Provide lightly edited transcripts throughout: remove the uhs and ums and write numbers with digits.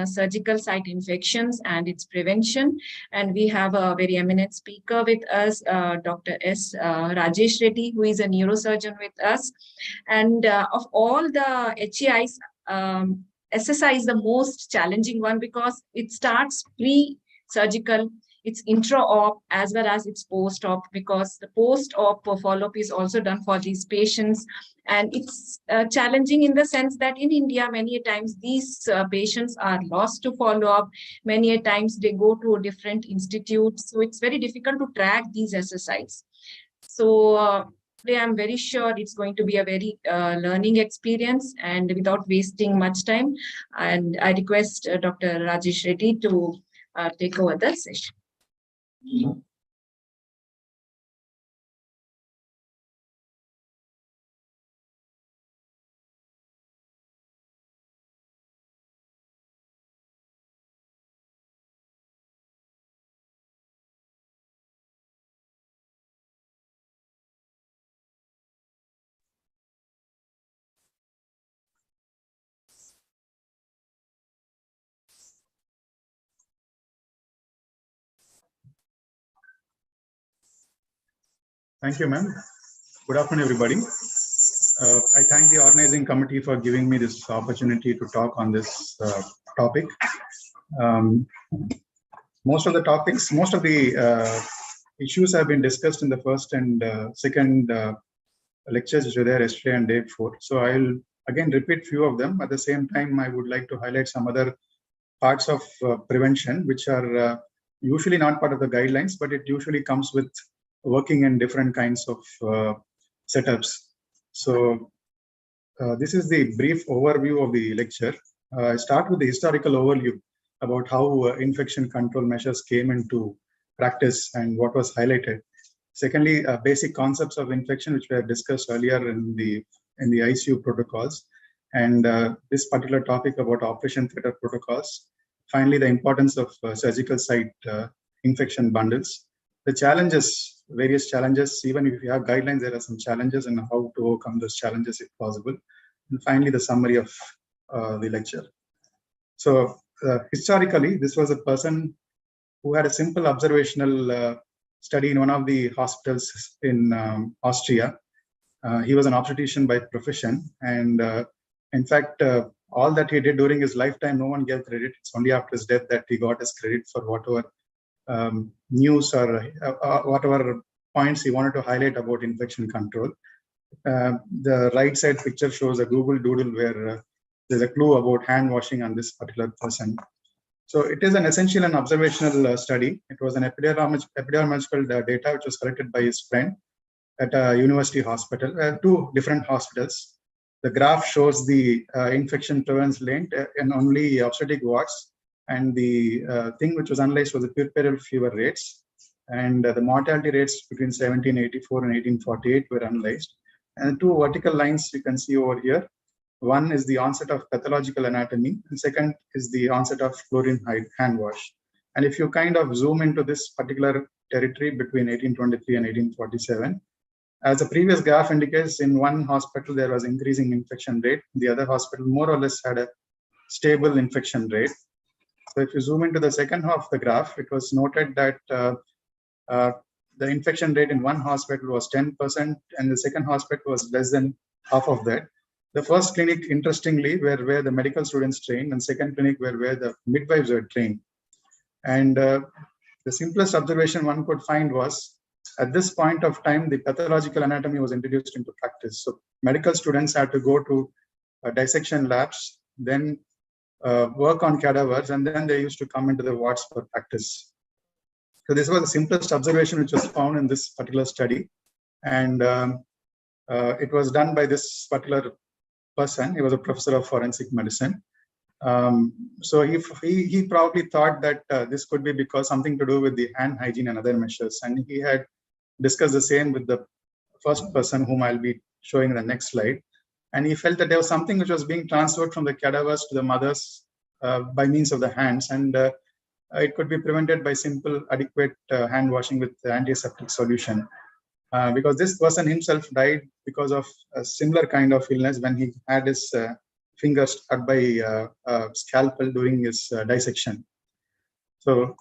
surgical site infections and its prevention. And we have a very eminent speaker with us, Dr. Rajesh Reddy, who is a neurosurgeon with us. And of all the HEIs, SSI is the most challenging one because it starts pre-surgical, it's intra-op as well as it's post-op, because the post-op follow-up is also done for these patients. And it's challenging in the sense that in India, many times these patients are lost to follow-up. Many times they go to different institutes. So it's very difficult to track these SSIs. So today I'm very sure it's going to be a very learning experience, and without wasting much time, and I request Dr. Rajesh Reddy to take over the session. Thank you, ma'am. Good afternoon, everybody. I thank the organizing committee for giving me this opportunity to talk on this topic. Most of the issues have been discussed in the first and second lectures which were there yesterday and day before. So I'll again repeat few of them. At the same time, I would like to highlight some other parts of prevention, which are usually not part of the guidelines, but it usually comes with working in different kinds of setups. So this is the brief overview of the lecture. I start with the historical overview about how infection control measures came into practice and what was highlighted. Secondly, basic concepts of infection, which we have discussed earlier in the ICU protocols, and this particular topic about operation theater protocols. Finally, the importance of surgical site infection bundles. The challenges, various challenges, even if you have guidelines, there are some challenges and how to overcome those challenges if possible. And finally, the summary of the lecture. So historically, this was a person who had a simple observational study in one of the hospitals in Austria. He was an obstetrician by profession. And in fact, all that he did during his lifetime, no one gave credit. It's only after his death that he got his credit for whatever news or whatever points he wanted to highlight about infection control. The right side picture shows a Google Doodle where there's a clue about hand washing on this particular person. So it is an essential and observational study. It was an epidemiological data which was collected by his friend at a university hospital, two different hospitals. The graph shows the infection prevalence length in only obstetric wards. And the thing which was analyzed was the puerperal fever rates, and the mortality rates between 1784 and 1848 were analyzed. And the two vertical lines you can see over here. One is the onset of pathological anatomy, and second is the onset of chlorine hand wash. And if you kind of zoom into this particular territory between 1823 and 1847, as the previous graph indicates, in one hospital there was increasing infection rate. The other hospital more or less had a stable infection rate. So if you zoom into the second half of the graph, it was noted that the infection rate in one hospital was 10%, and the second hospital was less than half of that. The first clinic, interestingly, where the medical students trained, and second clinic where the midwives were trained. And the simplest observation one could find was, at this point of time, the pathological anatomy was introduced into practice. So medical students had to go to dissection labs, then work on cadavers, and then they used to come into the wards for practice. So this was the simplest observation which was found in this particular study. And it was done by this particular person. He was a professor of forensic medicine. So he probably thought that this could be because something to do with the hand hygiene and other measures. And he had discussed the same with the first person whom I'll be showing in the next slide. And he felt that there was something which was being transferred from the cadavers to the mothers by means of the hands. And it could be prevented by simple, adequate hand washing with antiseptic solution. Because this person himself died because of a similar kind of illness when he had his finger stuck by a scalpel during his dissection. So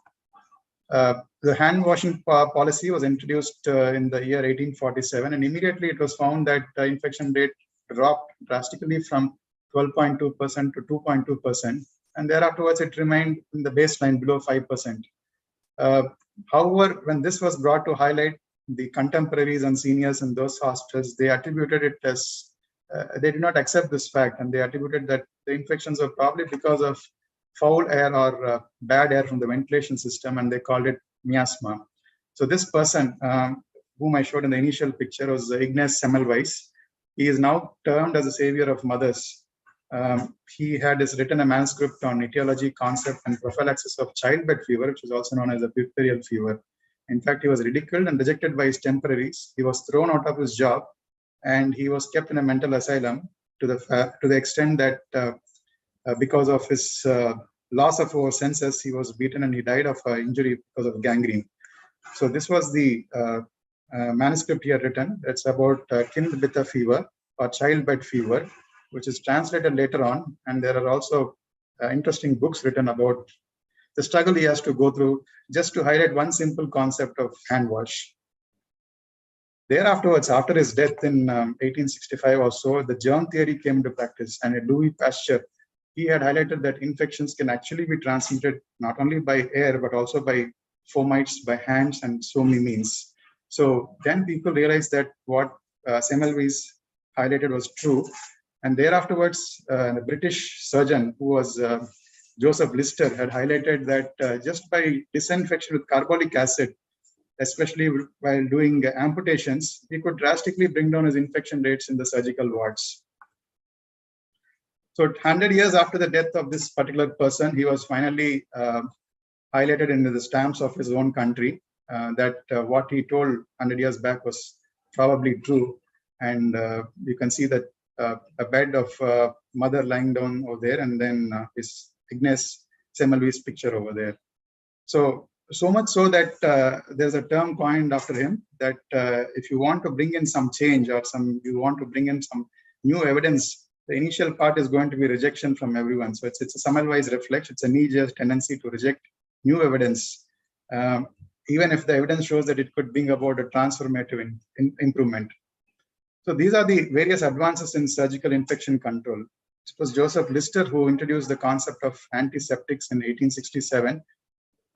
the hand washing policy was introduced in the year 1847, and immediately it was found that the infection rate dropped drastically from 12.2% to 2.2%, and thereafter it remained in the baseline below 5%. However, when this was brought to highlight, the contemporaries and seniors in those hospitals, they attributed it as they did not accept this fact, and they attributed that the infections were probably because of foul air or bad air from the ventilation system, and they called it miasma. So this person, whom I showed in the initial picture, was Ignaz Semmelweis. He is now termed as a savior of mothers. He had written a manuscript on etiology, concept, and prophylaxis of childbed fever, which is also known as a puerperial fever. In fact, he was ridiculed and rejected by his contemporaries. He was thrown out of his job, and he was kept in a mental asylum to the extent that because of his loss of our senses, he was beaten and he died of injury because of gangrene. So this was the manuscript he had written. It's about Kindbitter fever or childbed fever, which is translated later on. And there are also interesting books written about the struggle he has to go through just to highlight one simple concept of hand wash. Thereafterwards, after his death in 1865 or so, the germ theory came into practice, and Louis Pasteur, he had highlighted that infections can actually be transmitted not only by air, but also by fomites, by hands, and so many means. So then people realized that what Semmelweis highlighted was true. And thereafterwards, the British surgeon, who was Joseph Lister, had highlighted that just by disinfection with carbolic acid, especially while doing amputations, he could drastically bring down his infection rates in the surgical wards. So 100 years after the death of this particular person, he was finally highlighted in the stamps of his own country that what he told 100 years back was probably true. And you can see that a bed of mother lying down over there, and then his Ignaz Semmelweis picture over there. So much so that there's a term coined after him that if you want to bring in some change or you want to bring in some new evidence, the initial part is going to be rejection from everyone. So it's a Semmelweis reflex. It's a knee-jerk tendency to reject new evidence, even if the evidence shows that it could bring about a transformative improvement. So these are the various advances in surgical infection control. It was Joseph Lister who introduced the concept of antiseptics in 1867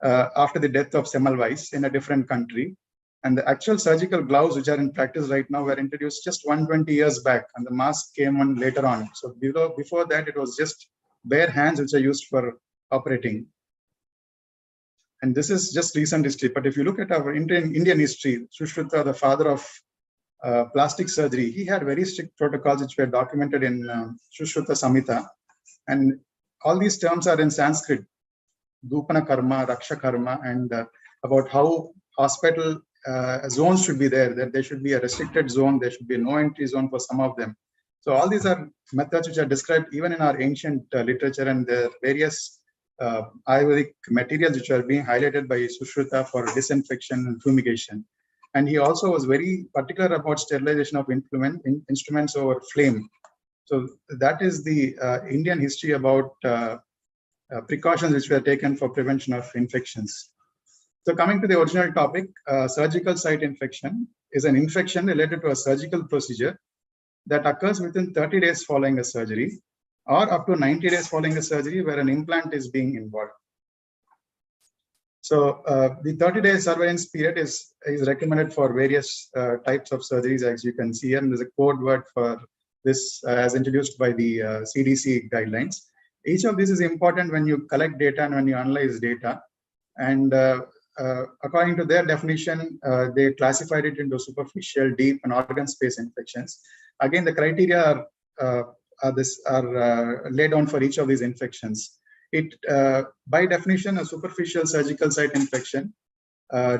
after the death of Semmelweis in a different country. And the actual surgical gloves, which are in practice right now, were introduced just 120 years back, and the mask came on later on. So before that, it was just bare hands which are used for operating. And this is just recent history. But if you look at our Indian history, Sushruta, the father of plastic surgery, he had very strict protocols which were documented in Sushruta Samhita. And all these terms are in Sanskrit, Dupana Karma, Raksha Karma, and about how hospital zones should be there, that there should be a restricted zone, there should be no entry zone for some of them. So all these are methods which are described even in our ancient literature, and the various Ayurvedic materials which are being highlighted by Sushruta for disinfection and fumigation. And he also was very particular about sterilization of instruments over flame. So that is the Indian history about precautions which were taken for prevention of infections. So coming to the original topic, surgical site infection is an infection related to a surgical procedure that occurs within 30 days following a surgery, or up to 90 days following a surgery where an implant is being involved. So the 30-day surveillance period is recommended for various types of surgeries, as you can see here. And there's a code word for this as introduced by the CDC guidelines. Each of these is important when you collect data and when you analyze data. And according to their definition, they classified it into superficial, deep, and organ space infections. Again, the criteria are laid down for each of these infections. By definition, a superficial surgical site infection,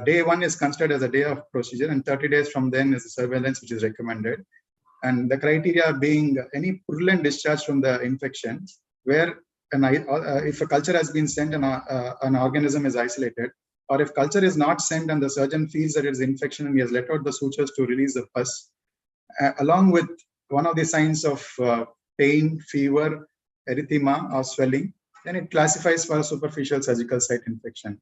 day one is considered as a day of procedure, and 30 days from then is the surveillance which is recommended. And the criteria being any purulent discharge from the infection, where if a culture has been sent and an organism is isolated, or if culture is not sent and the surgeon feels that it is infection and he has let out the sutures to release the pus, along with one of the signs of pain, fever, erythema, or swelling, then it classifies for a superficial surgical site infection.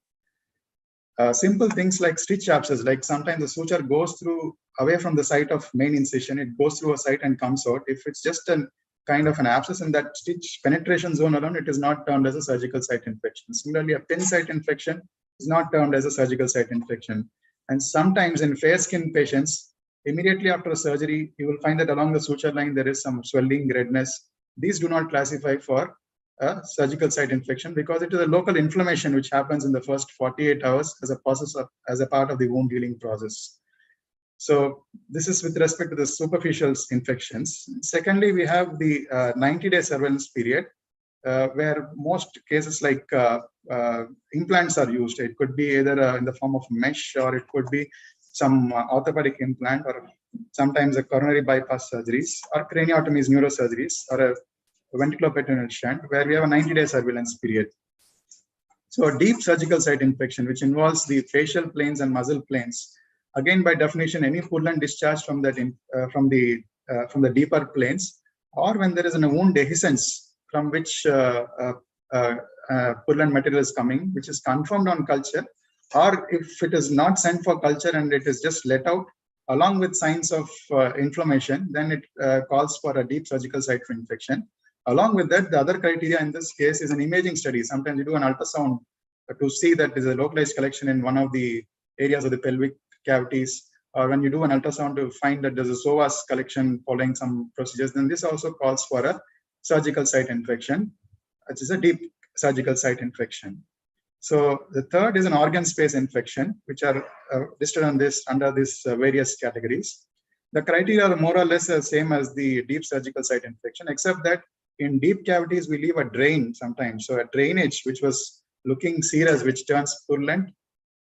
Simple things like stitch abscess, like sometimes the suture goes through away from the site of main incision, it goes through a site and comes out. If it's just a kind of an abscess in that stitch penetration zone alone, it is not termed as a surgical site infection. Similarly, a pin site infection is not termed as a surgical site infection. And sometimes in fair skin patients, immediately after surgery, you will find that along the suture line, there is some swelling, redness. These do not classify for a surgical site infection because it is a local inflammation which happens in the first 48 hours as a part of the wound healing process. So this is with respect to the superficial infections. Secondly, we have the 90-day surveillance period where most cases like implants are used. It could be either in the form of mesh, or it could be some orthopedic implant, or sometimes a coronary bypass surgeries, or craniotomies, neurosurgeries, or a ventriculoperitoneal shunt, where we have a 90-day surveillance period. So a deep surgical site infection, which involves the facial planes and muscle planes, again by definition, any purulent discharge from that from the deeper planes, or when there is a wound dehiscence from which purulent material is coming, which is confirmed on culture, or if it is not sent for culture and it is just let out along with signs of inflammation, then it calls for a deep surgical site infection. Along with that, the other criteria in this case is an imaging study. Sometimes you do an ultrasound to see that there is a localized collection in one of the areas of the pelvic cavities, or when you do an ultrasound to find that there's a psoas collection following some procedures, then this also calls for a surgical site infection, which is a deep surgical site infection. So the third is an organ space infection, which are listed on this under these various categories. The criteria are more or less the same as the deep surgical site infection, except that in deep cavities, we leave a drain sometimes. So a drainage, which was looking serous, which turns purulent,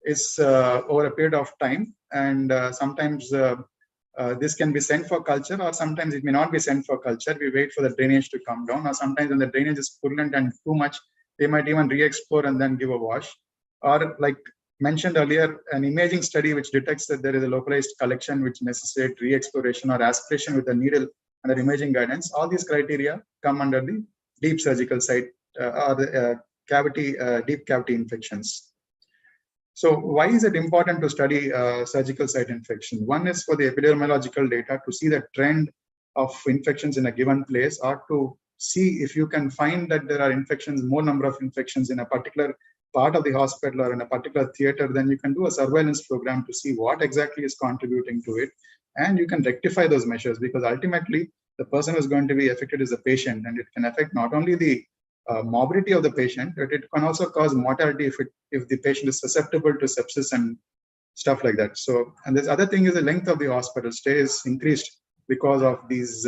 is over a period of time. And sometimes this can be sent for culture, or sometimes it may not be sent for culture. We wait for the drainage to come down, or sometimes when the drainage is purulent and too much, they might even re-explore and then give a wash. Or like mentioned earlier, an imaging study which detects that there is a localized collection which necessitates re-exploration or aspiration with a needle under imaging guidance. All these criteria come under the deep surgical site or the deep cavity infections. So why is it important to study surgical site infection? One is for the epidemiological data to see the trend of infections in a given place, or to see if you can find that there are infections, more number of infections in a particular part of the hospital or in a particular theater. Then you can do a surveillance program to see what exactly is contributing to it. And you can rectify those measures, because ultimately the person who is going to be affected is the patient, and it can affect not only the morbidity of the patient, but it can also cause mortality if the patient is susceptible to sepsis and stuff like that. So, and this other thing is the length of the hospital stay is increased because of these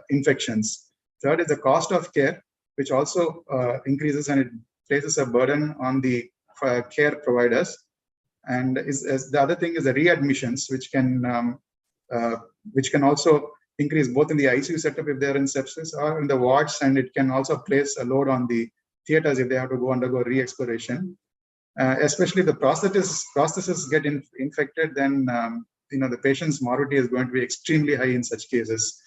infections. Third is the cost of care, which also increases, and it places a burden on the care providers. And the other thing is the readmissions, which can also increase both in the ICU setup if they're in sepsis, or in the wards, and it can also place a load on the theaters if they have to undergo re-exploration. Especially the prostheses get infected, then the patient's morbidity is going to be extremely high in such cases.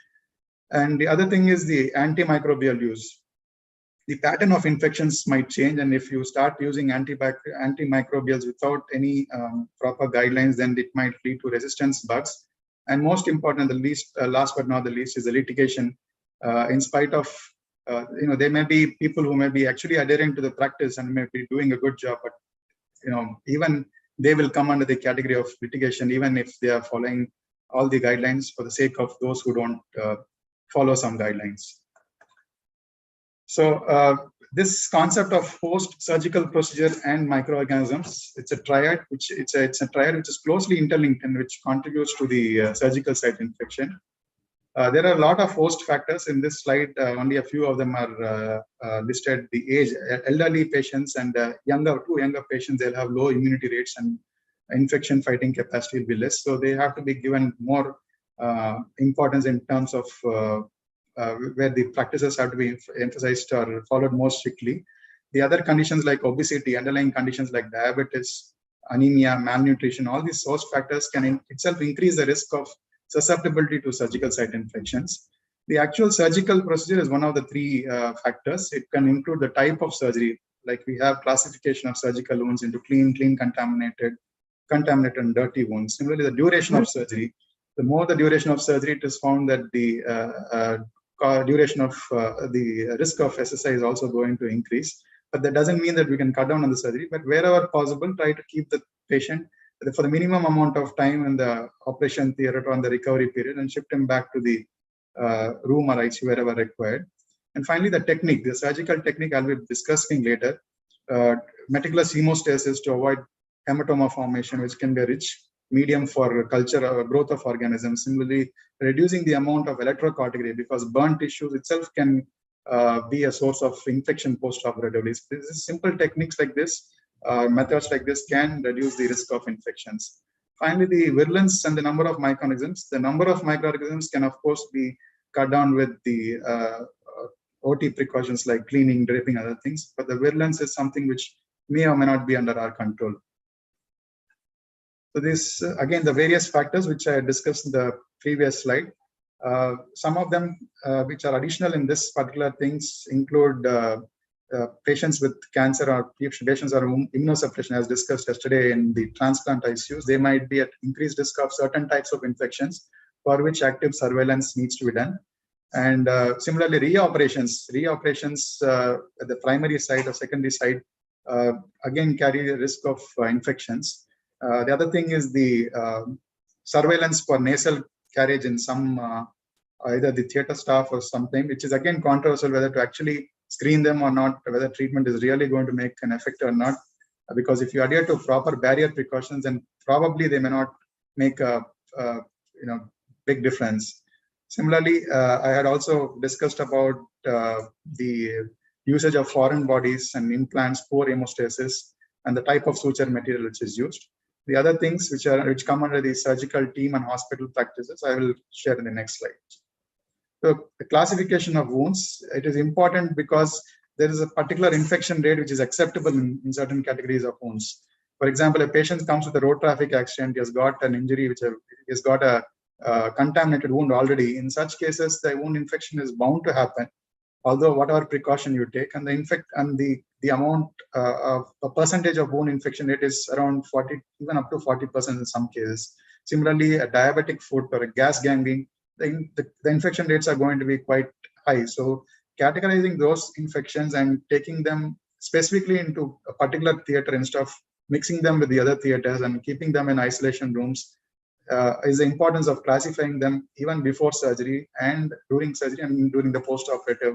And the other thing is the antimicrobial use. The pattern of infections might change, and if you start using antimicrobials without any proper guidelines, then it might lead to resistance bugs. And most important, last but not the least, is the litigation. In spite of, there may be people who may be actually adhering to the practice and may be doing a good job, but even they will come under the category of litigation, even if they are following all the guidelines for the sake of those who don't follow some guidelines. So this concept of post-surgical procedure and microorganisms, it's a triad which is closely interlinked and which contributes to the surgical site infection. There are a lot of host factors in this slide. Only a few of them are listed. The age, elderly patients and younger patients, they'll have low immunity rates and infection fighting capacity will be less. So they have to be given more importance in terms of where the practices have to be emphasized or followed more strictly. The other conditions like obesity, underlying conditions like diabetes, anemia, malnutrition, all these source factors can itself increase the risk of susceptibility to surgical site infections. The actual surgical procedure is one of the three factors. It can include the type of surgery, like we have classification of surgical wounds into clean, contaminated, and dirty wounds. Similarly, the duration of surgery. The more the duration of surgery, it is found that the duration of the risk of SSI is also going to increase. But that doesn't mean that we can cut down on the surgery. But wherever possible, try to keep the patient for the minimum amount of time in the operation theater or on the recovery period and shift him back to the room or ICU wherever required. And finally, the technique, the surgical technique I'll be discussing later. Meticulous hemostasis to avoid hematoma formation, which can be a rich medium for culture or growth of organisms. Similarly, reducing the amount of electrocortigraphy, because burn tissues itself can be a source of infection post-operatively. So this is simple techniques like this, methods like this can reduce the risk of infections. Finally, the virulence and the number of microorganisms. The number of microorganisms can, of course, be cut down with the OT precautions like cleaning, draping, other things. But the virulence is something which may or may not be under our control. So this, again, the various factors which I discussed in the previous slide. Some of them which are additional in this particular things include patients with cancer or patients are immunosuppression, as discussed yesterday in the transplant ICUs. They might be at increased risk of certain types of infections for which active surveillance needs to be done. And similarly, reoperations at the primary site or secondary site again carry a risk of infections. The other thing is the surveillance for nasal carriage in some either the theater staff or something, which is again controversial whether to actually screen them or not, whether treatment is really going to make an effect or not. Because if you adhere to proper barrier precautions, then probably they may not make a big difference. Similarly, I had also discussed about the usage of foreign bodies and implants, poor hemostasis, and the type of suture material which is used. The other things which come under the surgical team and hospital practices, I will share in the next slide. So the classification of wounds, it is important because there is a particular infection rate which is acceptable in certain categories of wounds. For example, a patient comes with a road traffic accident, he has got an injury, he has got a contaminated wound already. In such cases, the wound infection is bound to happen, although whatever precaution you take, and the amount of a percentage of wound infection rate is around 40, even up to 40% in some cases. Similarly, a diabetic foot or a gas gangrene, the infection rates are going to be quite high. So categorizing those infections and taking them specifically into a particular theater instead of mixing them with the other theaters and keeping them in isolation rooms is the importance of classifying them even before surgery and during surgery and during the post-operative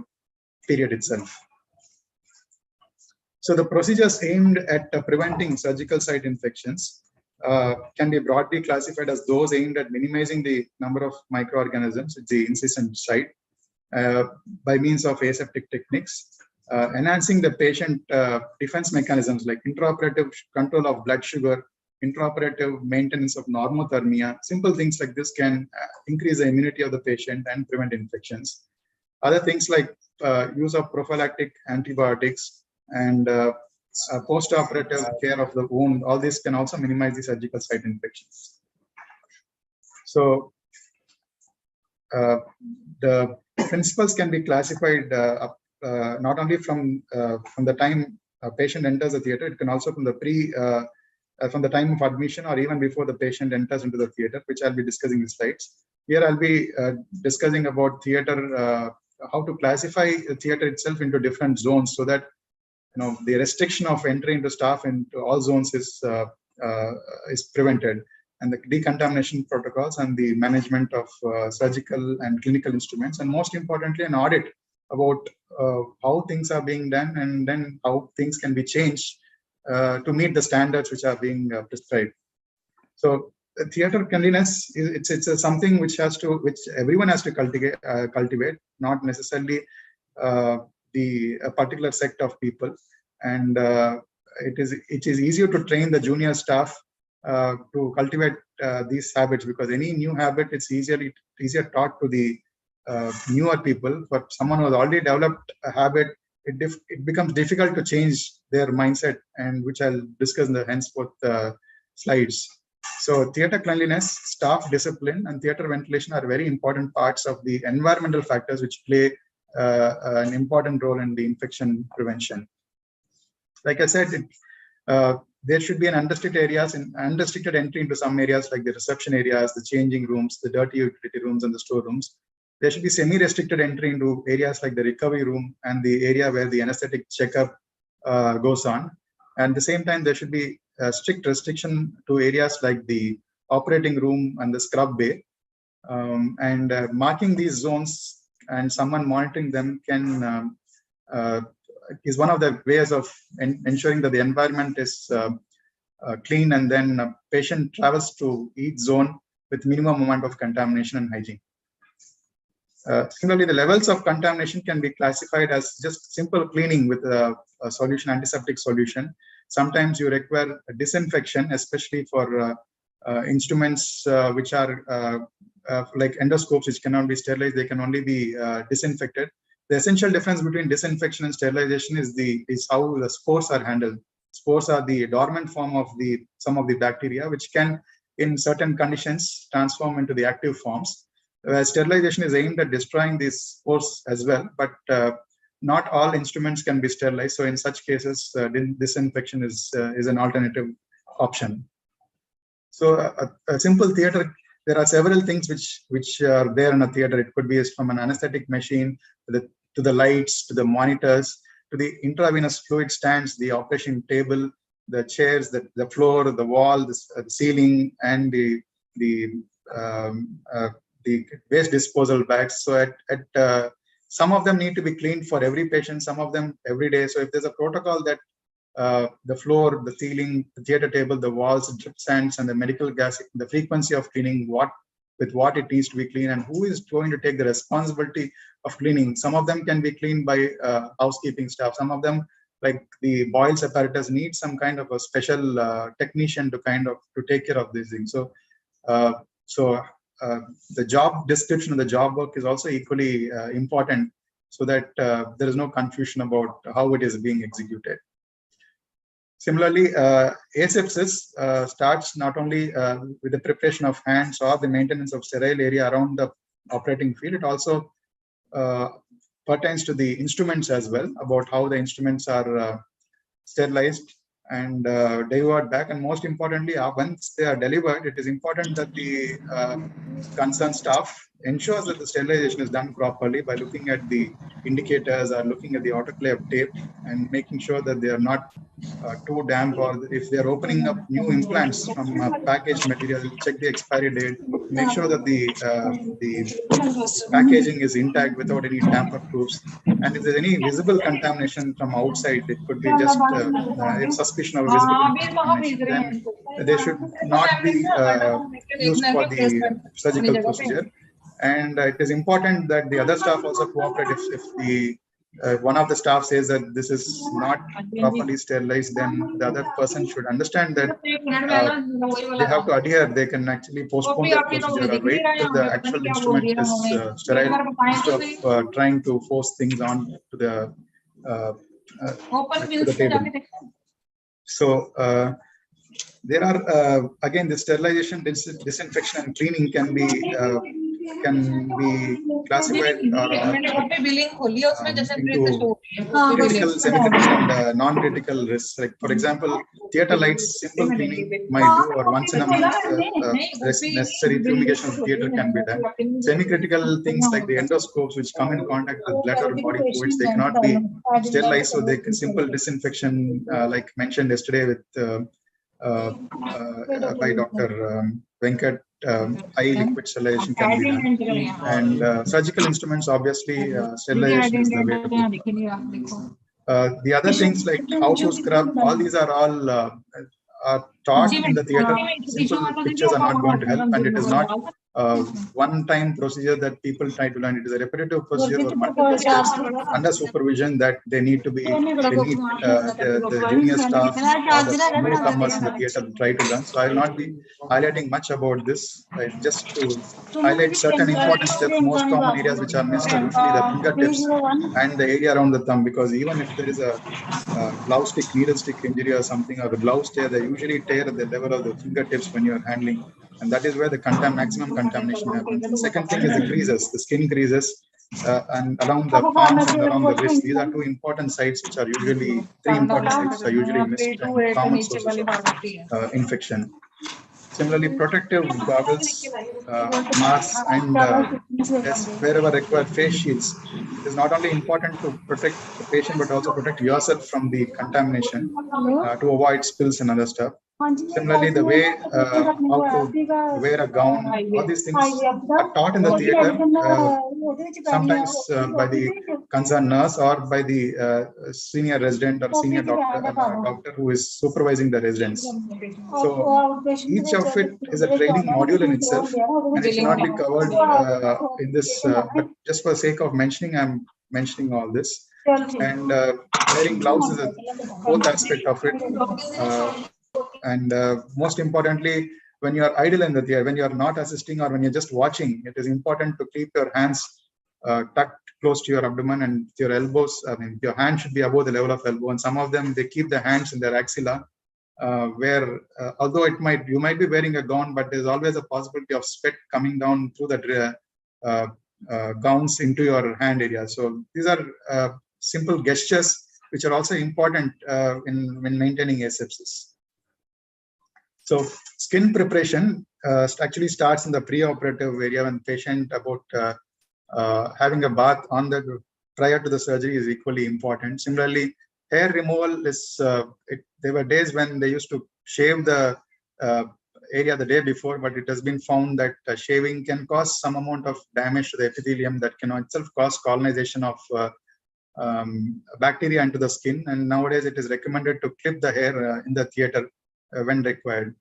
period itself. So the procedures aimed at preventing surgical site infections can be broadly classified as those aimed at minimizing the number of microorganisms at the incision site by means of aseptic techniques, enhancing the patient defense mechanisms like intraoperative control of blood sugar, intraoperative maintenance of normothermia. Simple things like this can increase the immunity of the patient and prevent infections. Other things like use of prophylactic antibiotics and post-operative care of the wound, all this can also minimize the surgical site infections. So the principles can be classified not only from the time a patient enters the theater, it can also from the time of admission or even before the patient enters into the theater, which I'll be discussing in slides. Here I'll be discussing about theater, how to classify the theater itself into different zones so that the restriction of entry into staff into all zones is prevented, and the decontamination protocols and the management of surgical and clinical instruments, and most importantly, an audit about how things are being done and then how things can be changed to meet the standards which are being prescribed. So theater cleanliness, it's something which everyone has to cultivate, not necessarily a particular sect of people, and it is easier to train the junior staff to cultivate these habits, because any new habit it's easier taught to the newer people. For someone who has already developed a habit, it becomes difficult to change their mindset, and which I'll discuss in the henceforth slides. So theater cleanliness, staff discipline, and theater ventilation are very important parts of the environmental factors which play an important role in the infection prevention. Like I said, there should be an unrestricted entry into some areas like the reception areas, the changing rooms, the dirty utility rooms, and the storerooms. There should be semi-restricted entry into areas like the recovery room and the area where the anesthetic checkup goes on. And at the same time, there should be a strict restriction to areas like the operating room and the scrub bay. Marking these zones and someone monitoring them can is one of the ways of ensuring that the environment is clean, and then a patient travels to each zone with minimum amount of contamination and hygiene. Similarly, the levels of contamination can be classified as just simple cleaning with a solution, antiseptic solution. Sometimes you require a disinfection, especially for instruments which are like endoscopes, which cannot be sterilized. They can only be disinfected. The essential difference between disinfection and sterilization is how the spores are handled. Spores are the dormant form of some of the bacteria, which can, in certain conditions, transform into the active forms. Sterilization is aimed at destroying these spores as well, but not all instruments can be sterilized. So in such cases, disinfection is an alternative option. So a simple theater, there are several things which are there in a theater. It could be from an anesthetic machine to the lights, to the monitors, to the intravenous fluid stands, the operation table, the chairs, the floor, the wall, the ceiling, and the waste disposal bags. So at some of them need to be cleaned for every patient, some of them every day. So if there's a protocol that the floor, the ceiling, the theater table, the walls, the drip stands, and the medical gas, the frequency of cleaning, with what it needs to be cleaned, and who is going to take the responsibility of cleaning. Some of them can be cleaned by housekeeping staff. Some of them, like the boils apparatus, need some kind of a special technician to take care of these things. So the job description of the job work is also equally important, so that there is no confusion about how it is being executed. Similarly, asepsis starts not only with the preparation of hands or the maintenance of sterile area around the operating field. It also pertains to the instruments as well, about how the instruments are sterilized and delivered back. And most importantly, once they are delivered, it is important that the concerned staff ensures that the sterilization is done properly by looking at the indicators or looking at the autoclave tape and making sure that they are not too damp, or if they are opening up new implants from packaged material, check the expiry date, make sure that the packaging is intact without any tamper-proofs. And if there's any visible contamination from outside, it could be just suspicion of visible contamination, then they should not be used for the surgical procedure. And it is important that the other staff also cooperate. If the one of the staff says that this is not properly sterilized, then the other person should understand that they have to adhere. They can actually postpone their procedure or wait till the actual instrument is sterile, instead of trying to force things on to the table. So there are again, the sterilization, disinfection, and cleaning can be classified into critical, semi-critical, and non-critical risks. Like, for example, theater lights, simple cleaning might do, or once in a month, necessary fumigation of the theater can be done. Semi-critical things like the endoscopes, which come in contact with blood or body fluids, they cannot be sterilized, so they can simple disinfection, like mentioned yesterday with by Dr. Venkat. Eye liquid sterilization can be done, and surgical instruments, obviously, sterilization is the way to go. The other things like how to scrub, all these are all taught in the theater. Simple pictures are not going to help, and it is not one-time procedure that people try to learn. It is a repetitive procedure or multiple steps under supervision that they need to be. They need the junior staff or the newcomers in the theater to try to learn. So I will not be highlighting much about this. Right? Just to highlight certain important steps, most common areas which are missed are usually the fingertips and the area around the thumb. Because even if there is a glove stick, needle stick injury or something, or the glove tear, they usually tear at the level of the fingertips when you're handling. And that is where the maximum contamination happens. The second thing is the creases, the skin creases, and around the palms and around the wrist. These are two important sites which are usually, three important sites which are usually missed and common sources of infection. Similarly, protective goggles, masks, and yes, wherever required, face shields. It is not only important to protect the patient, but also protect yourself from the contamination to avoid spills and other stuff. Similarly, the way how to wear a gown, all these things are taught in the theater, sometimes by the concerned nurse or by the senior resident or senior doctor who is supervising the residents. So each of it is a training module in itself, and it should not be covered in this. But just for the sake of mentioning, I'm mentioning all this. And wearing gloves is a fourth aspect of it. And most importantly, when you are idle in the theater, when you are not assisting or when you're just watching, it is important to keep your hands tucked close to your abdomen and your elbows. I mean, your hand should be above the level of elbow. And some of them, they keep the hands in their axilla, where although you might be wearing a gown, but there's always a possibility of sweat coming down through the gowns into your hand area. So these are simple gestures which are also important when maintaining asepsis. So skin preparation actually starts in the pre-operative area when patient about having a bath prior to the surgery is equally important. Similarly, hair removal is, there were days when they used to shave the area the day before, but it has been found that shaving can cause some amount of damage to the epithelium that can itself cause colonization of bacteria into the skin. And nowadays it is recommended to clip the hair in the theater when required.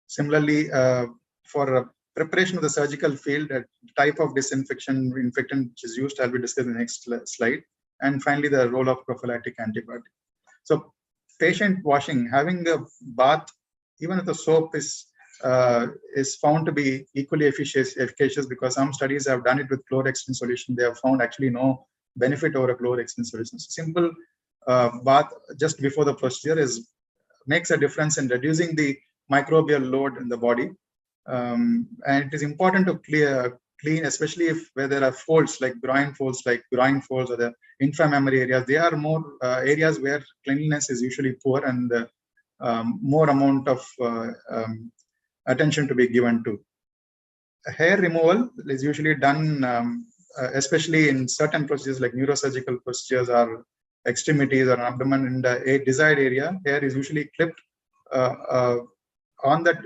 Similarly, for preparation of the surgical field, a type of infectant which is used, I'll be discussing in the next slide. And finally, the role of prophylactic antibiotic. So patient washing, having a bath, even if the soap is found to be equally efficacious, because some studies have done it with chlorhexidine solution. They have found actually no benefit over a chlorhexidine solution. So simple bath just before the procedure makes a difference in reducing the microbial load in the body. And it is important to clean, especially where there are folds like groin folds or the inframammary areas. They are more areas where cleanliness is usually poor, and more amount of attention to be given to. Hair removal is usually done, especially in certain procedures like neurosurgical procedures or extremities or abdomen in the desired area. Hair is usually clipped on that.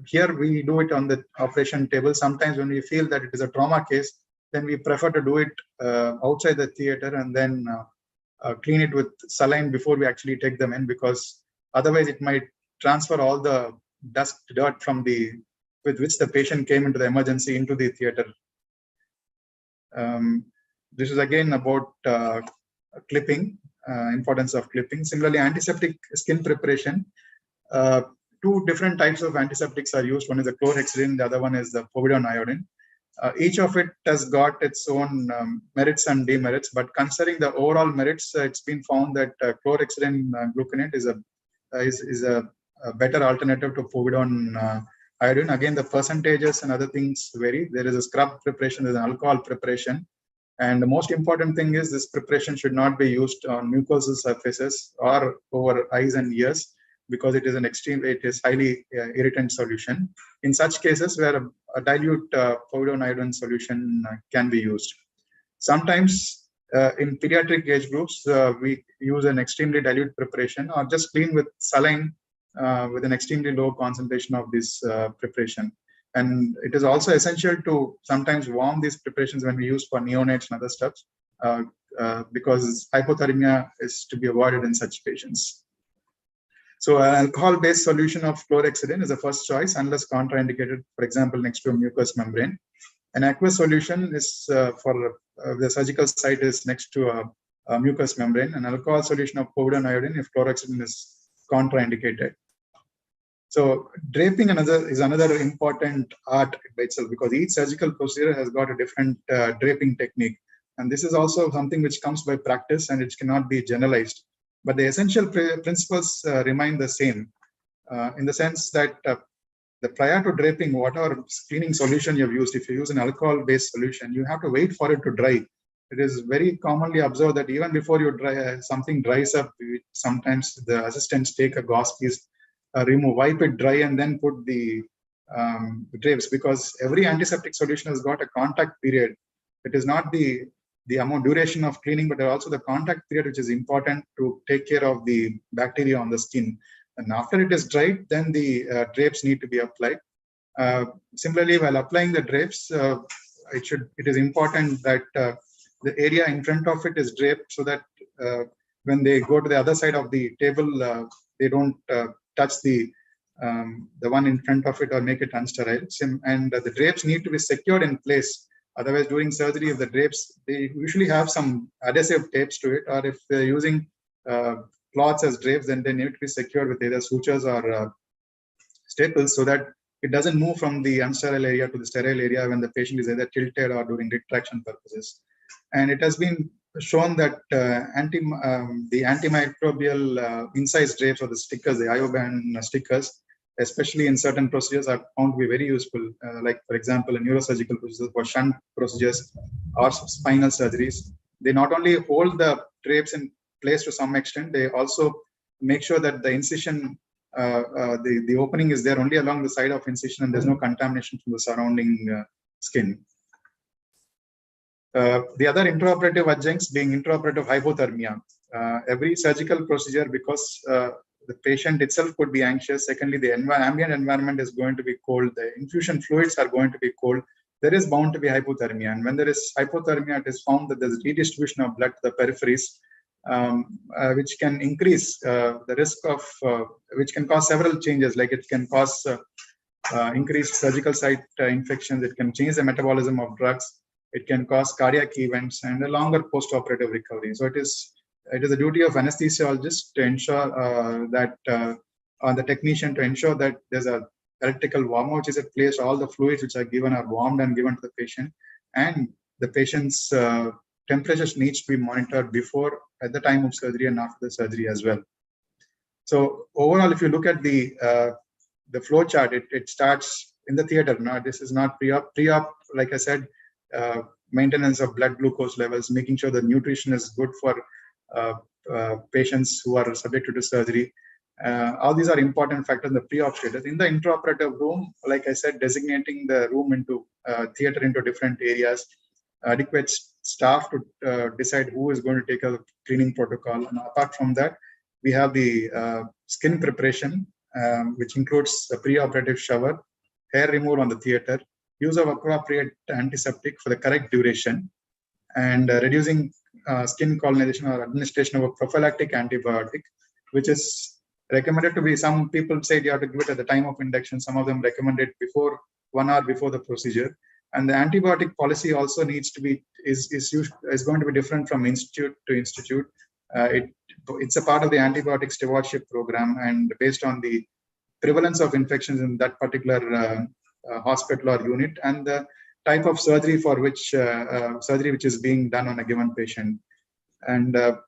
Here we do it on the operation table. Sometimes when we feel that it is a trauma case, then we prefer to do it outside the theater and then clean it with saline before we actually take them in, because otherwise it might transfer all the dirt from with which the patient came into the emergency into the theater. This is again about clipping, importance of clipping. Similarly, antiseptic skin preparation. Two different types of antiseptics are used. One is the chlorhexidine, the other one is the povidone iodine. Each of it has got its own merits and demerits, but considering the overall merits, it's been found that chlorhexidine gluconate is a better alternative to povidone iodine. Again, the percentages and other things vary. There is a scrub preparation, there's an alcohol preparation. And the most important thing is this preparation should not be used on mucosal surfaces or over eyes and ears, because it is highly irritant solution. In such cases where a dilute povidone iodine solution can be used. Sometimes in pediatric age groups, we use an extremely dilute preparation or just clean with saline with an extremely low concentration of this preparation. And it is also essential to sometimes warm these preparations when we use for neonates and other stuff, because hypothermia is to be avoided in such patients. So an alcohol-based solution of chlorhexidine is the first choice unless contraindicated, for example, next to a mucous membrane. An aqueous solution is for the surgical site is next to a mucous membrane. An alcohol solution of povidone iodine if chlorhexidine is contraindicated. So draping is another important art by itself, because each surgical procedure has got a different draping technique. And this is also something which comes by practice and it cannot be generalized. But the essential principles remain the same. in the sense that the prior to draping, whatever cleaning solution you have used, if you use an alcohol-based solution, you have to wait for it to dry. It is very commonly observed that even before you dry, something dries up, sometimes the assistants take a gauze piece, wipe it dry, and then put the drapes, because every antiseptic solution has got a contact period. It is not the amount duration of cleaning, but also the contact period, which is important to take care of the bacteria on the skin. And after it is dried, then the drapes need to be applied. Similarly, while applying the drapes, it is important that the area in front of it is draped, so that when they go to the other side of the table, they don't touch the one in front of it or make it unsterile. And the drapes need to be secured in place. Otherwise, during surgery, if the drapes, they usually have some adhesive tapes to it, or if they're using cloths as drapes, then they need to be secured with either sutures or staples, so that it doesn't move from the unsterile area to the sterile area when the patient is either tilted or during retraction purposes. And it has been shown that the antimicrobial incise drapes or the stickers, the IOBAN stickers, especially in certain procedures, are found to be very useful. Like, for example, in neurosurgical procedures, for shunt procedures or spinal surgeries, they not only hold the drapes in place to some extent, they also make sure that the incision, the opening is there only along the side of incision, and there's no contamination from the surrounding skin. The other intraoperative adjuncts being intraoperative hypothermia. Every surgical procedure, because the patient itself could be anxious. Secondly, the ambient environment is going to be cold. The infusion fluids are going to be cold. There is bound to be hypothermia. And when there is hypothermia, it is found that there is redistribution of blood to the peripheries, which can increase the risk of, which can cause several changes. Like it can cause increased surgical site infections. It can change the metabolism of drugs. It can cause cardiac events and a longer post-operative recovery. So it is the duty of anesthesiologist to ensure that on the technician to ensure that there's a electrical warmer which is at place, all the fluids which are given are warmed and given to the patient, and the patient's temperatures needs to be monitored before, at the time of surgery, and after the surgery as well. So overall, if you look at the flow chart, it starts in the theater. Now, this is not pre-op. Pre-op, like I said, maintenance of blood glucose levels, making sure the nutrition is good for patients who are subjected to surgery. All these are important factors in the pre-op status. In the intraoperative room, like I said, designating the room into theater into different areas, adequate staff to decide who is going to take a cleaning protocol. And apart from that, we have the skin preparation, which includes a pre-operative shower, hair removal on the theater, use of appropriate antiseptic for the correct duration, and reducing skin colonization or administration of a prophylactic antibiotic, which is recommended to be, some people say you have to give it at the time of induction. Some of them recommend it before 1 hour before the procedure. And the antibiotic policy also needs to be, is going to be different from institute to institute. It's a part of the antibiotic stewardship program, and based on the prevalence of infections in that particular hospital or unit, and the type of surgery for which which is being done on a given patient. And the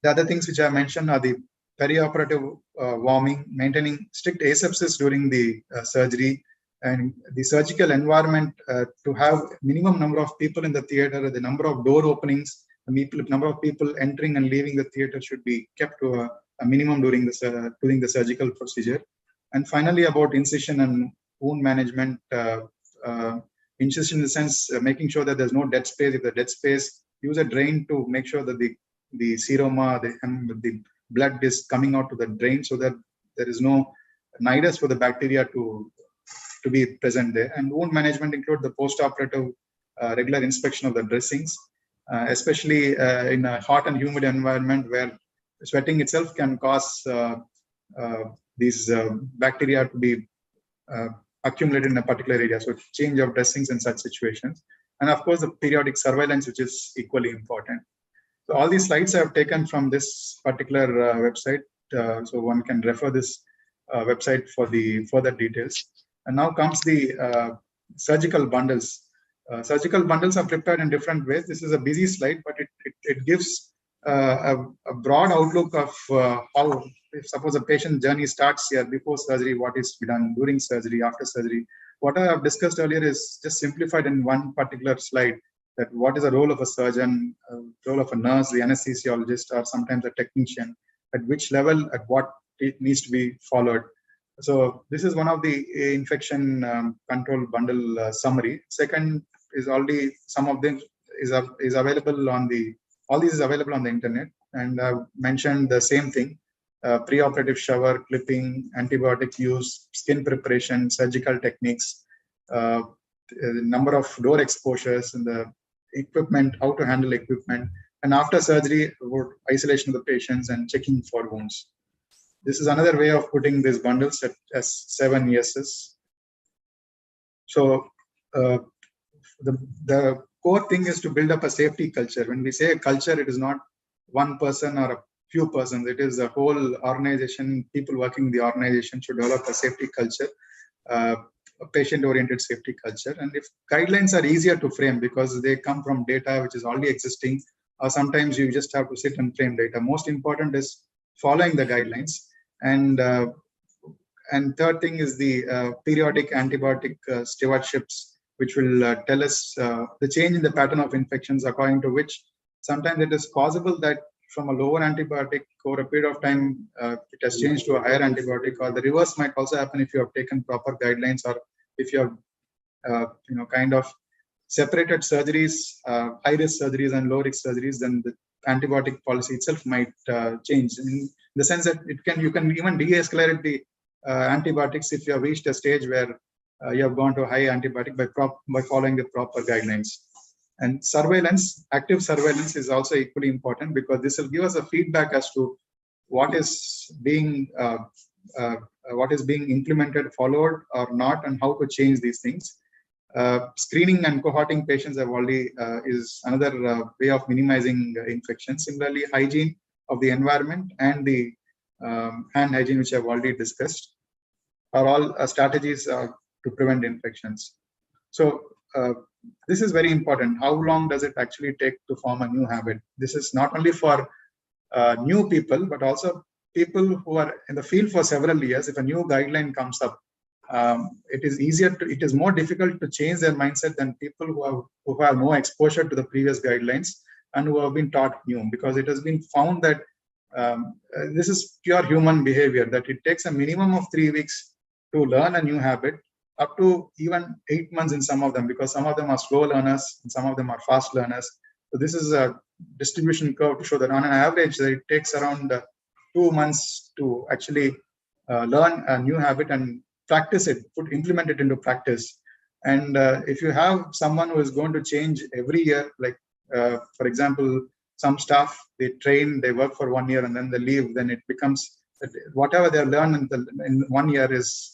other things which I mentioned are the perioperative warming, maintaining strict asepsis during the surgery, and the surgical environment to have minimum number of people in the theater. The number of door openings, the number of people entering and leaving the theater should be kept to a minimum during the surgical procedure. And finally, about incision and wound management. Incision in the sense making sure that there's no dead space. If the dead space, use a drain to make sure that the seroma, the blood is coming out to the drain, so that there is no nidus for the bacteria to be present there. And wound management include the post-operative regular inspection of the dressings, especially in a hot and humid environment where sweating itself can cause these bacteria to be accumulated in a particular area. So change of dressings in such situations. And of course, the periodic surveillance, which is equally important. So all these slides I have taken from this particular website. So one can refer this website for the further details. And now comes the surgical bundles. Surgical bundles are prepared in different ways. This is a busy slide, but it gives a broad outlook of how, if suppose a patient journey starts here before surgery, what is to be done during surgery, after surgery. What I have discussed earlier is just simplified in one particular slide, that what is the role of a surgeon, role of a nurse, the anesthesiologist, or sometimes a technician, at which level, at what it needs to be followed. So this is one of the infection control bundle summary. Second is already, some of them is available on the, all these is available on the internet, and I've mentioned the same thing: preoperative shower, clipping, antibiotic use, skin preparation, surgical techniques, the number of door exposures, and the equipment, how to handle equipment, and after surgery, isolation of the patients and checking for wounds. This is another way of putting these bundles as 7 yeses. So the core thing is to build up a safety culture. When we say a culture, it is not one person or a few persons. It is the whole organization. People working in the organization should develop a safety culture, a patient-oriented safety culture. And if guidelines are easier to frame because they come from data which is already existing, or sometimes you just have to sit and frame data. Most important is following the guidelines. And third thing is the periodic antibiotic stewardships, which will tell us the change in the pattern of infections, according to which sometimes it is possible that from a lower antibiotic over a period of time, it has changed to a higher antibiotic, or the reverse might also happen if you have taken proper guidelines, or if you have kind of separated surgeries, high-risk surgeries and low-risk surgeries, then the antibiotic policy itself might change, in the sense that you can even de-escalate the antibiotics if you have reached a stage where you have gone to high antibiotic by following the proper guidelines. And surveillance, active surveillance is also equally important, because this will give us a feedback as to what is being implemented, followed or not, and how to change these things. Screening and cohorting patients have already is another way of minimizing infection. Similarly, hygiene of the environment and the hand hygiene, which I've already discussed, are all strategies to prevent infections. So this is very important. How long does it actually take to form a new habit? This is not only for new people, but also people who are in the field for several years. If a new guideline comes up, it is more difficult to change their mindset than people who have no exposure to the previous guidelines and who have been taught new, because it has been found that this is pure human behavior, that it takes a minimum of 3 weeks to learn a new habit, up to even 8 months in some of them, because some of them are slow learners and some of them are fast learners. So this is a distribution curve to show that on an average, it takes around 2 months to actually learn a new habit and practice it, implement it into practice. And if you have someone who is going to change every year, like for example, some staff, they train, they work for 1 year and then they leave, then it becomes that whatever they learn in 1 year is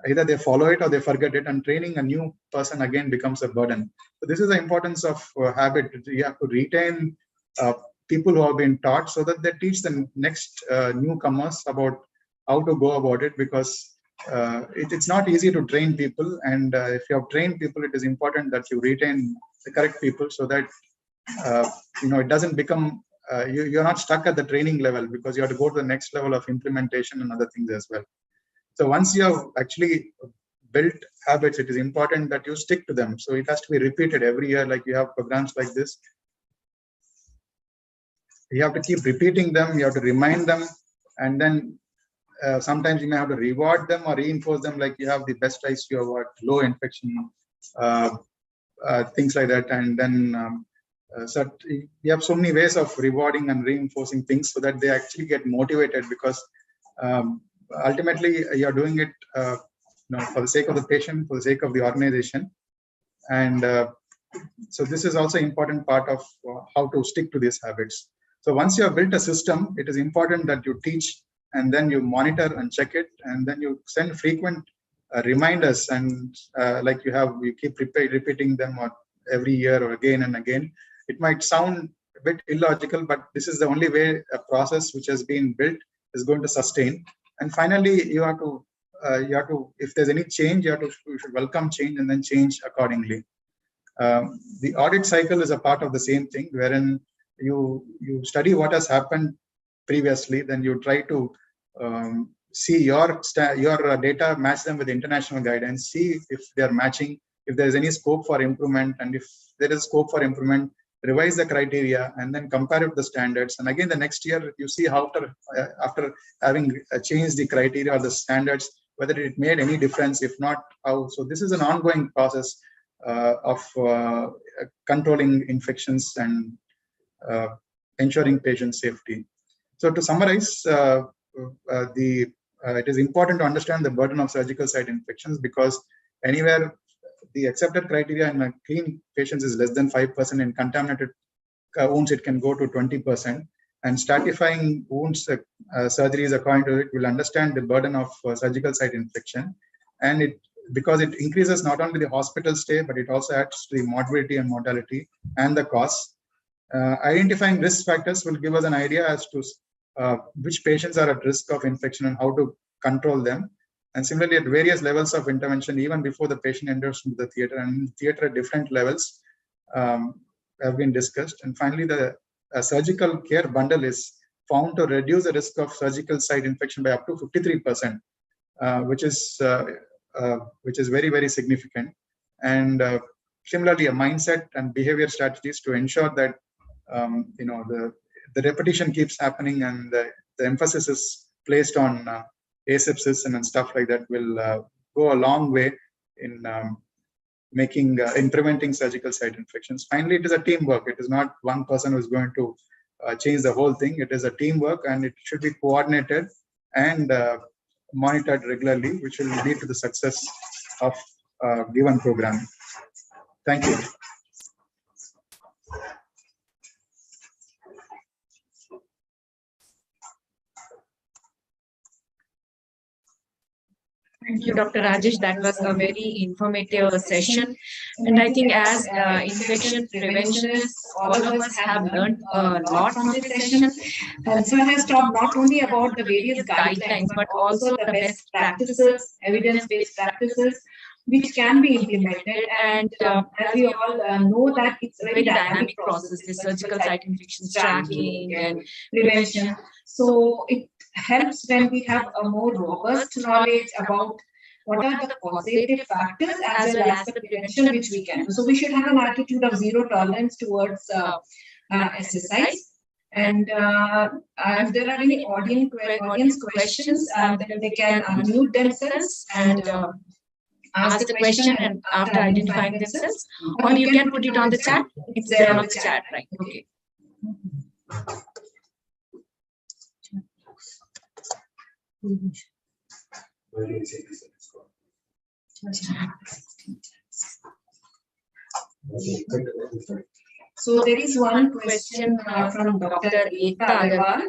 either they follow it or they forget it, and training a new person again becomes a burden. So this is the importance of habit. You have to retain people who have been taught, so that they teach the next newcomers about how to go about it, because it's not easy to train people. And if you have trained people, it is important that you retain the correct people, so that it doesn't become you're not stuck at the training level, because you have to go to the next level of implementation and other things as well. So once you have actually built habits, it is important that you stick to them. So it has to be repeated every year. Like you have programs like this, you have to keep repeating them, you have to remind them, and then sometimes you may have to reward them or reinforce them, like you have the best ICU award, low infection, things like that. And then so you have so many ways of rewarding and reinforcing things, so that they actually get motivated, because ultimately you're doing it for the sake of the patient, for the sake of the organization. And so this is also an important part of how to stick to these habits. So once you have built a system, it is important that you teach, and then you monitor and check it, and then you send frequent reminders, and like you keep repeating them every year or again and again. It might sound a bit illogical, but this is the only way a process which has been built is going to sustain. And finally, you have to, if there's any change, you should welcome change and then change accordingly. The audit cycle is a part of the same thing, wherein you study what has happened previously, then you try to see your data, match them with international guidance, see if they are matching, if there is any scope for improvement, and if there is scope for improvement, revise the criteria and then compare it with the standards. And again, the next year you see how after having changed the criteria or the standards, whether it made any difference. If not, how. So this is an ongoing process of controlling infections and ensuring patient safety. So to summarize, it is important to understand the burden of surgical site infections, because anywhere the accepted criteria in clean patients is less than 5%. In contaminated wounds, it can go to 20%. And stratifying wounds surgeries according to it will understand the burden of surgical site infection. And because it increases not only the hospital stay, but it also adds to the morbidity and mortality and the costs. Identifying risk factors will give us an idea as to which patients are at risk of infection and how to control them. And similarly, at various levels of intervention, even before the patient enters into the theater, and in the theater at different levels have been discussed. And finally, the surgical care bundle is found to reduce the risk of surgical site infection by up to 53%, which is very, very significant. And similarly, a mindset and behavior strategies to ensure that the repetition keeps happening, and the emphasis is placed on asepsis and stuff like that will go a long way in in preventing surgical site infections. Finally, it is a teamwork. It is not one person who is going to change the whole thing. It is a teamwork, and it should be coordinated and monitored regularly, which will lead to the success of a given program. Thank you. Thank you, Dr. Rajesh. That was a very informative session. And I think as infection preventionists, all of us have learned a lot from this session. So has talked not only about the various guidelines, but also the best practices, evidence-based practices, which can be implemented. And as we all know that it's a very dynamic process, the surgical site infections tracking and prevention. So it helps when we have a more robust knowledge about what are the causative factors as well as the prevention which we can do. So we should have an attitude of zero tolerance towards SSIs. And if there are any audience questions, then they can unmute themselves and ask the question and after identifying themselves, or you can put it on the chat. It's there on the chat, right? Okay. So there is one question from Dr. Ekta Agarwal,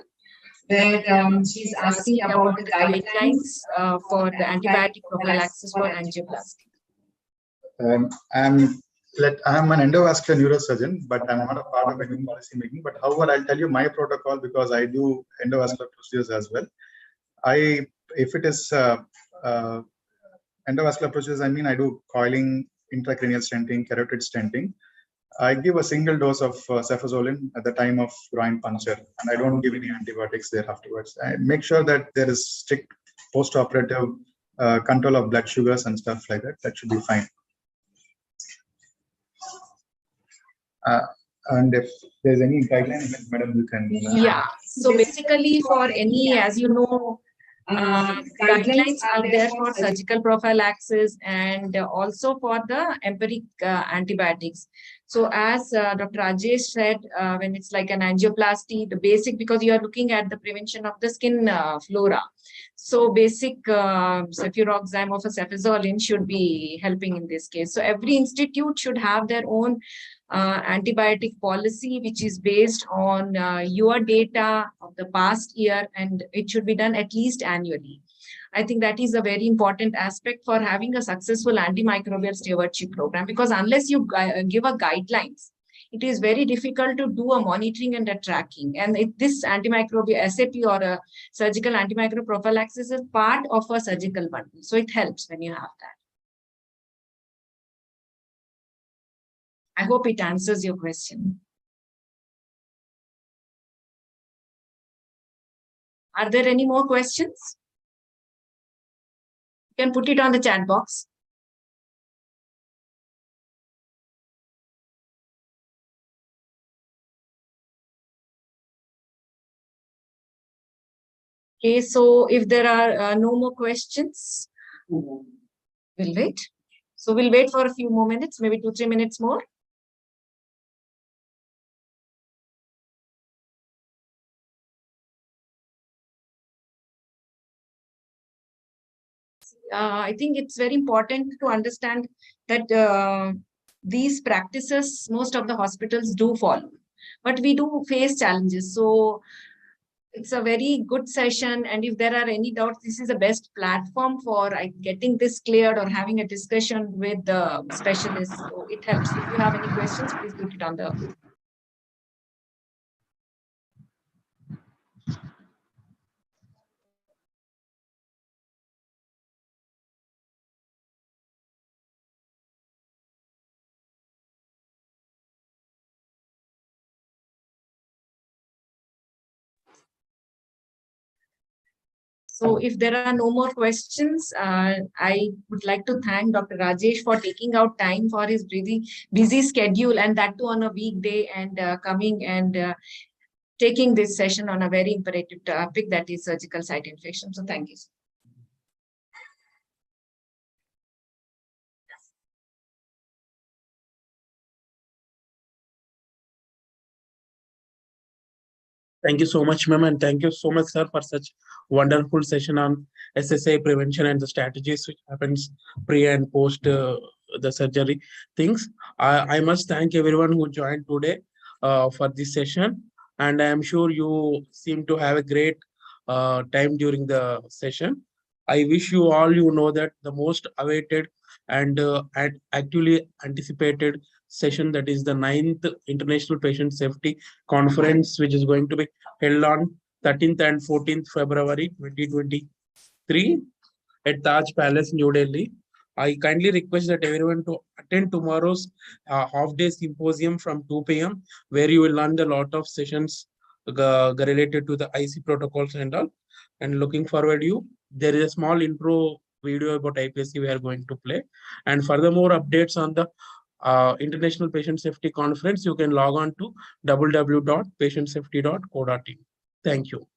where she's asking about the guidelines for the antibiotic prophylaxis for angioplasty. I'm an endovascular neurosurgeon, but I'm not a part of any policy making. But however, I'll tell you my protocol because I do endovascular procedures as well. If it is endovascular procedures, I mean I do coiling, intracranial stenting, carotid stenting. I give a single dose of cefazolin at the time of groin puncture, and I don't give any antibiotics there afterwards. I make sure that there is strict post-operative control of blood sugars and stuff like that. That should be fine. And if there's any guideline, madam, you can. Yeah. So basically, for any, as you know, guidelines are there for surgical prophylaxis and also for the empiric antibiotics. So as Dr. Rajesh said, when it's like an angioplasty, the basic, because you are looking at the prevention of the skin flora. So basic cefuroxime of a cefazolin should be helping in this case. So every institute should have their own antibiotic policy, which is based on your data of the past year, and it should be done at least annually. I think that is a very important aspect for having a successful antimicrobial stewardship program, because unless you give a guidelines, it is very difficult to do a monitoring and a tracking. And this antimicrobial SAP or a surgical antimicrobial prophylaxis is part of a surgical bundle. So it helps when you have that. I hope it answers your question. Are there any more questions? You can put it on the chat box. Okay, so if there are no more questions, we'll wait. So we'll wait for a few more minutes, maybe 2-3 minutes more. I think it's very important to understand that these practices, most of the hospitals do follow, but we do face challenges. So it's a very good session. And if there are any doubts, this is the best platform for getting this cleared or having a discussion with the specialists. So it helps. If you have any questions, please put it on the. So if there are no more questions, I would like to thank Dr. Rajesh for taking out time for his busy schedule, and that too on a weekday, and coming and taking this session on a very imperative topic, that is surgical site infection. So thank you. Thank you so much, ma'am, and thank you so much, sir, for such wonderful session on SSI prevention and the strategies which happens pre and post the surgery things. I must thank everyone who joined today for this session, and I am sure you seem to have a great time during the session. I wish you all that the most awaited and actually anticipated session, that is the 9th International Patient Safety Conference, which is going to be held on 13th and 14th February 2023 at Taj Palace, New Delhi. I kindly request that everyone to attend tomorrow's half-day symposium from 2 p.m., where you will learn a lot of sessions related to the IC protocols and all. And looking forward you. There is a small intro video about IPSC we are going to play. And furthermore updates on the International Patient Safety Conference, you can log on to www.patientsafety.co.in. Thank you.